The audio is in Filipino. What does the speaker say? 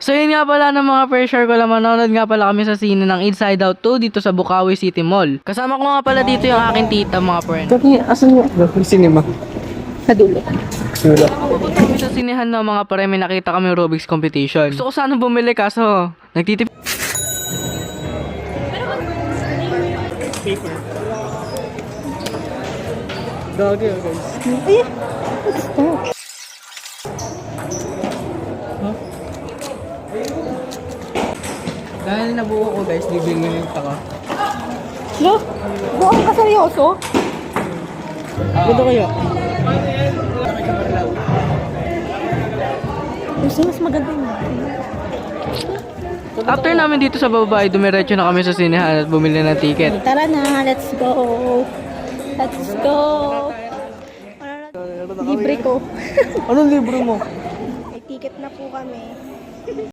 So yun nga pala ng mga per-share ko lang, manonood nga pala kami sa sine ng Inside Out 2 dito sa Bukawi City Mall. Kasama ko nga pala dito yung aking tita, mga friend. Kaki, asan yung cinema? Sa dulo. Wala. Kami sa sinehan na mga pare, may nakita kami Rubik's competition. Gusto ko sana bumili kaso nagtitip. Dagi guys. Ay, what's that? Dahil nabuo ko guys, bibili yung taka. Lo, buong ka seryoso? Ganda kaya? Gusto mas maganda yun. After namin dito sa babae, dumiretso na kami sa sinehan at bumili ng ticket. Tara na, let's go. Let's go. Libre ko. Anong libro mo? May ticket na po kami.